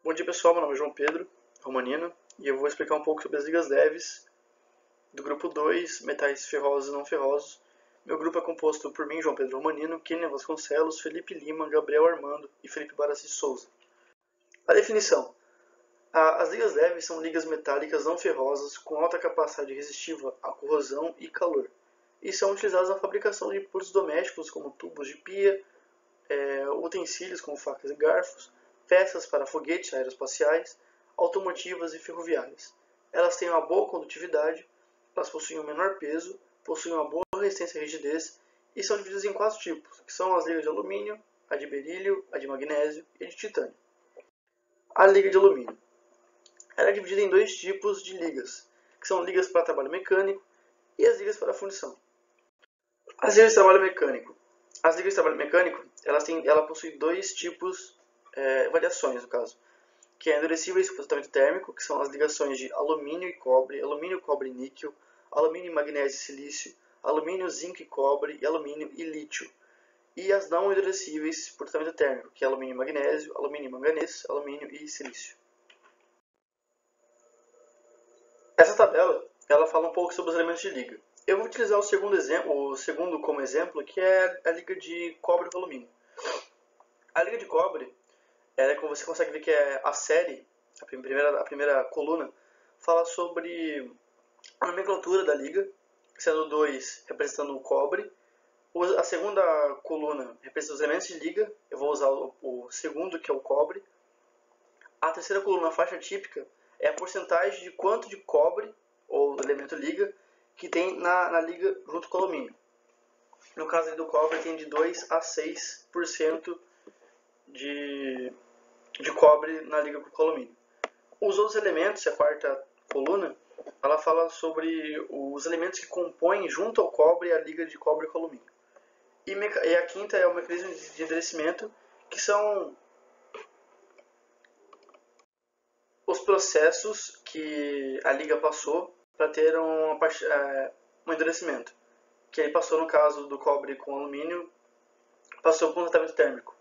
Bom dia pessoal, meu nome é João Pedro Romanino e eu vou explicar um pouco sobre as ligas leves do grupo 2, metais ferrosos e não ferrosos. Meu grupo é composto por mim, João Pedro Romanino, Kenia Vasconcelos, Felipe Lima, Gabriel Armando e Felipe Barassi Souza. A definição: as ligas leves são ligas metálicas não ferrosas com alta capacidade resistiva à corrosão e calor e são utilizadas na fabricação de produtos domésticos como tubos de pia, utensílios como facas e garfos, peças para foguetes aeroespaciais, automotivas e ferroviárias. Elas têm uma boa condutividade, elas possuem um menor peso, possuem uma boa resistência e rigidez e são divididas em 4 tipos, que são as ligas de alumínio, a de berílio, a de magnésio e a de titânio. A liga de alumínio. Ela é dividida em 2 tipos de ligas, que são ligas para trabalho mecânico e as ligas para fundição. As ligas de trabalho mecânico. As ligas de trabalho mecânico, ela possui 2 tipos, variações no caso, que é endurecíveis com tratamento térmico, que são as ligações de alumínio e cobre, alumínio, cobre e níquel, alumínio, magnésio e silício, alumínio, zinco e cobre, e alumínio e lítio. E as não endurecíveis por tratamento térmico, que é alumínio e magnésio, alumínio e manganês, alumínio e silício. Essa tabela, ela fala um pouco sobre os elementos de liga. Eu vou utilizar o segundo como exemplo, que é a liga de cobre com alumínio. A liga de cobre, como você consegue ver que é a série, a primeira coluna, fala sobre a nomenclatura da liga, sendo 2 representando o cobre. A segunda coluna representa os elementos de liga, eu vou usar o segundo, que é o cobre. A terceira coluna, a faixa típica, é a porcentagem de quanto de cobre, ou elemento liga, que tem na liga junto com o alumínio. No caso do cobre, tem de 2 a 6% de cobre na liga com o alumínio. Os outros elementos, a quarta coluna, ela fala sobre os elementos que compõem junto ao cobre a liga de cobre com alumínio. E a quinta é o mecanismo de endurecimento, que são os processos que a liga passou para ter um endurecimento. Que ele passou, no caso do cobre com alumínio, passou por um tratamento térmico.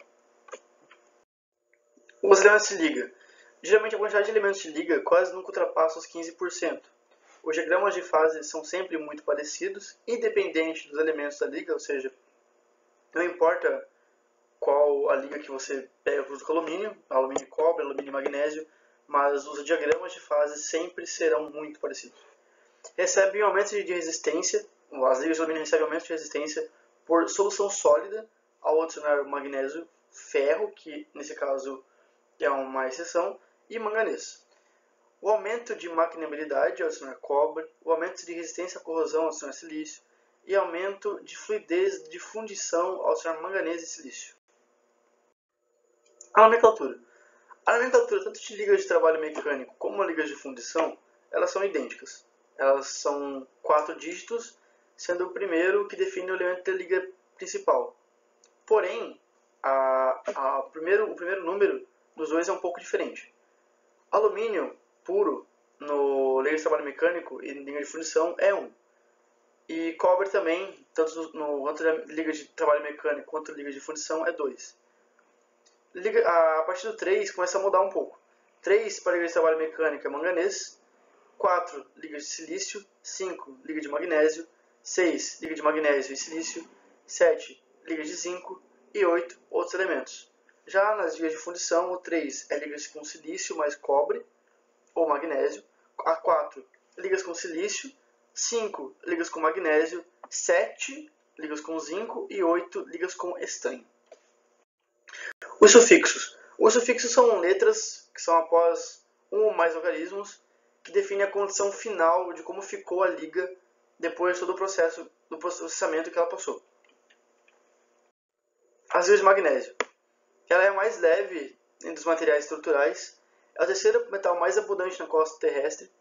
Os elementos de liga. Geralmente a quantidade de elementos de liga quase nunca ultrapassa os 15%. Os diagramas de fase são sempre muito parecidos, independente dos elementos da liga, ou seja, não importa qual a liga que você pega para o alumínio e cobre, alumínio e magnésio, mas os diagramas de fase sempre serão muito parecidos. Recebem aumento de resistência, as ligas de alumínio recebem aumento de resistência por solução sólida ao adicionar magnésio, ferro, que nesse caso é uma exceção, e manganês. O aumento de maquinabilidade ao adicionar cobre, o aumento de resistência à corrosão ao adicionar silício e aumento de fluidez de fundição ao adicionar manganês e silício. A nomenclatura. A nomenclatura tanto de ligas de trabalho mecânico como ligas de fundição, elas são idênticas. Elas são 4 dígitos, sendo o primeiro que define o elemento da liga principal. Porém, o primeiro número dos dois é um pouco diferente. Alumínio puro no liga de trabalho mecânico e liga de fundição é 1. E cobre também, tanto na liga de trabalho mecânico quanto na liga de fundição, é 2. A partir do 3 começa a mudar um pouco. 3 para liga de trabalho mecânico é manganês, 4 liga de silício, 5 liga de magnésio, 6 liga de magnésio e silício, 7 liga de zinco e 8 outros elementos. Já nas ligas de fundição, o 3 é ligas com silício mais cobre ou magnésio, a 4 ligas com silício, 5 ligas com magnésio, 7 ligas com zinco e 8 ligas com estanho. Os sufixos. Os sufixos são letras que são após um ou mais algarismos que definem a condição final de como ficou a liga depois de todo o processo do processamento que ela passou. As ligas de magnésio. Ela é a mais leve entre os materiais estruturais, é o terceiro metal mais abundante na crosta terrestre,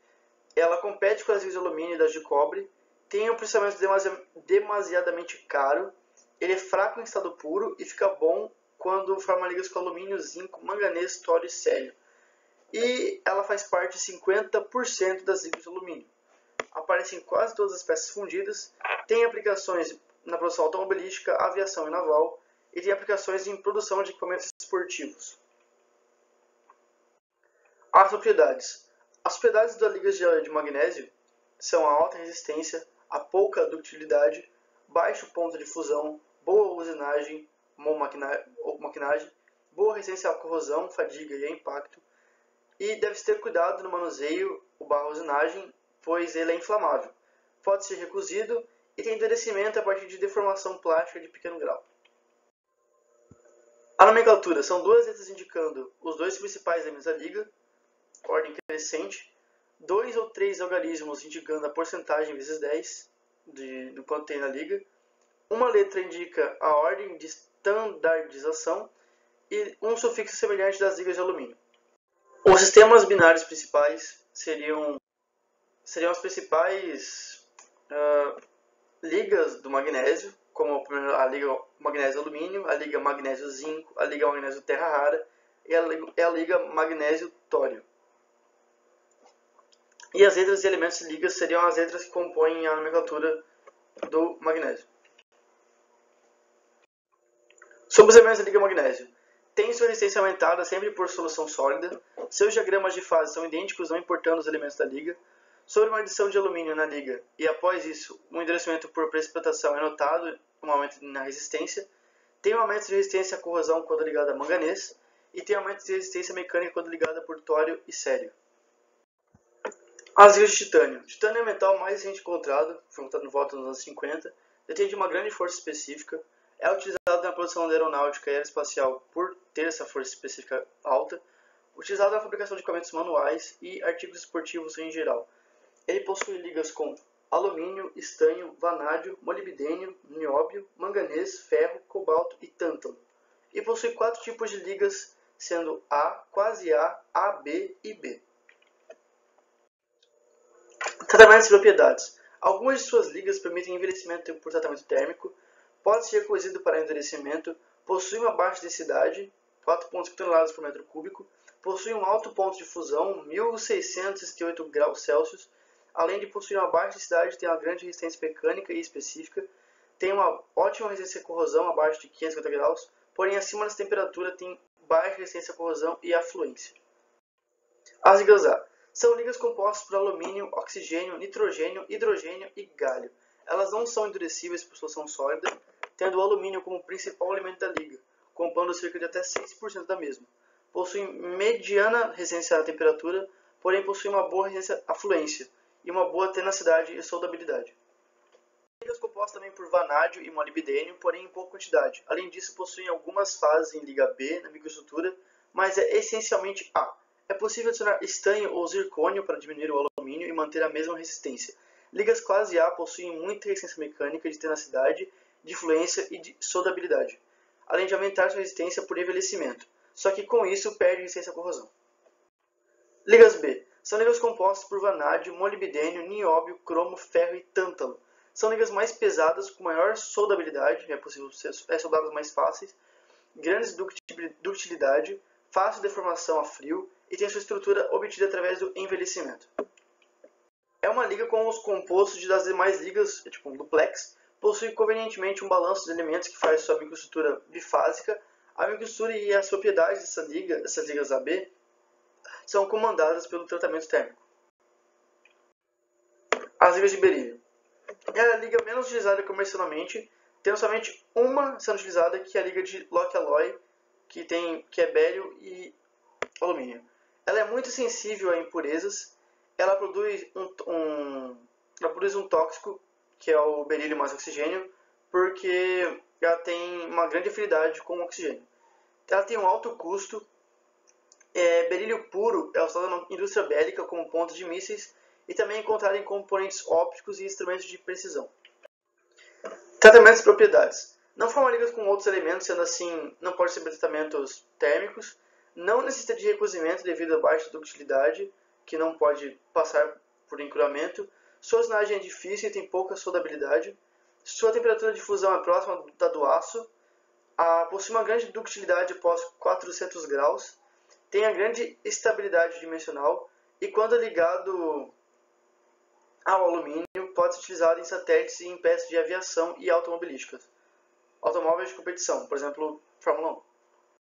ela compete com as ligas de alumínio e das de cobre, tem um processamento demasiadamente caro, ele é fraco em estado puro e fica bom quando forma ligas com alumínio, zinco, manganês, tório e célio. E ela faz parte de 50% das ligas de alumínio. Aparece em quase todas as peças fundidas, tem aplicações na produção automobilística, aviação e naval, e tem aplicações em produção de equipamentos esportivos. As propriedades. As propriedades das ligas de magnésio são a alta resistência, a pouca ductilidade, baixo ponto de fusão, boa usinagem ou maquinagem, boa resistência à corrosão, fadiga e a impacto, e deve-se ter cuidado no manuseio barra usinagem, pois ele é inflamável. Pode ser recozido e tem endurecimento a partir de deformação plástica de pequeno grau. A nomenclatura são duas letras indicando os dois principais elementos da liga, ordem crescente, 2 ou 3 algarismos indicando a porcentagem vezes 10 do quanto tem na liga, uma letra indica a ordem de standardização e um sufixo semelhante das ligas de alumínio. Os sistemas binários principais seriam as principais ligas do magnésio, como a liga magnésio-alumínio, a liga magnésio-zinco, a liga magnésio-terra rara e a liga magnésio-tório. E as letras e elementos de ligas seriam as letras que compõem a nomenclatura do magnésio. Sobre os elementos da liga magnésio. Tem sua resistência aumentada sempre por solução sólida. Seus diagramas de fase são idênticos não importando os elementos da liga. Sobre uma adição de alumínio na liga e após isso um endurecimento por precipitação é notado um aumento na resistência. Tem um aumento de resistência à corrosão quando ligada a manganês e tem um aumento de resistência mecânica quando ligada por tório e cério. As ligas de titânio. Titânio é o metal mais recente encontrado, foi encontrado no volta dos anos 50, detém de uma grande força específica, é utilizado na produção da aeronáutica e aeroespacial por ter essa força específica alta, utilizado na fabricação de equipamentos manuais e artigos esportivos em geral. Ele possui ligas com alumínio, estanho, vanádio, molibdênio, nióbio, manganês, ferro, cobalto e tântalo. E possui 4 tipos de ligas, sendo A, quase A, AB e B. Tratamentos e propriedades. Algumas de suas ligas permitem envelhecimento por tratamento térmico, pode ser cozido para endurecimento, possui uma baixa densidade, 4,5 toneladas por metro cúbico, possui um alto ponto de fusão, 1668 graus Celsius, além de possuir uma baixa densidade, tem uma grande resistência mecânica e específica, tem uma ótima resistência à corrosão abaixo de 550 graus, porém acima dessa temperatura tem baixa resistência à corrosão e afluência. As ligas A. São ligas compostas por alumínio, oxigênio, nitrogênio, hidrogênio e galho. Elas não são endurecíveis por solução sólida, tendo o alumínio como principal elemento da liga, compondo cerca de até 6% da mesma. Possuem mediana resistência à temperatura, porém possuem uma boa resistência à fluência e uma boa tenacidade e soldabilidade. Ligas compostas também por vanádio e molibdênio, porém em pouca quantidade. Além disso, possuem algumas fases em liga B na microestrutura, mas é essencialmente A. É possível adicionar estanho ou zircônio para diminuir o alumínio e manter a mesma resistência. Ligas classe A possuem muita resistência mecânica, de tenacidade, de fluência e de soldabilidade, além de aumentar sua resistência por envelhecimento, só que com isso perde resistência à corrosão. Ligas B. São ligas compostas por vanádio, molibdênio, nióbio, cromo, ferro e tântalo. São ligas mais pesadas, com maior soldabilidade, é possível ser soldadas mais fáceis, grande ductilidade, fácil deformação a frio e tem sua estrutura obtida através do envelhecimento. É uma liga com os compostos das demais ligas, tipo um duplex, possui convenientemente um balanço de elementos que faz sua microestrutura bifásica. A microestrutura e as propriedades dessas ligas AB, são comandadas pelo tratamento térmico. As ligas de berílio. É a liga menos utilizada comercialmente, tendo somente uma sendo utilizada, que é a liga de Locke-Alloy, que é béril e alumínio. Ela é muito sensível a impurezas. Ela produz um tóxico, que é o berílio mais oxigênio, porque ela tem uma grande afinidade com o oxigênio. Ela tem um alto custo. Berílio puro é usado na indústria bélica como ponto de mísseis e também é encontrado em componentes ópticos e instrumentos de precisão. Tratamentos e propriedades. Não forma ligas com outros elementos, sendo assim, não pode ser tratamentos térmicos. Não necessita de recozimento devido à baixa ductilidade, que não pode passar por encruamento. Sua usinagem é difícil e tem pouca soldabilidade. Sua temperatura de fusão é próxima da do aço. Possui uma grande ductilidade após 400 graus. Tem a grande estabilidade dimensional e quando ligado ao alumínio pode ser utilizado em satélites e em peças de aviação e automobilísticas. Automóveis de competição, por exemplo, Fórmula 1.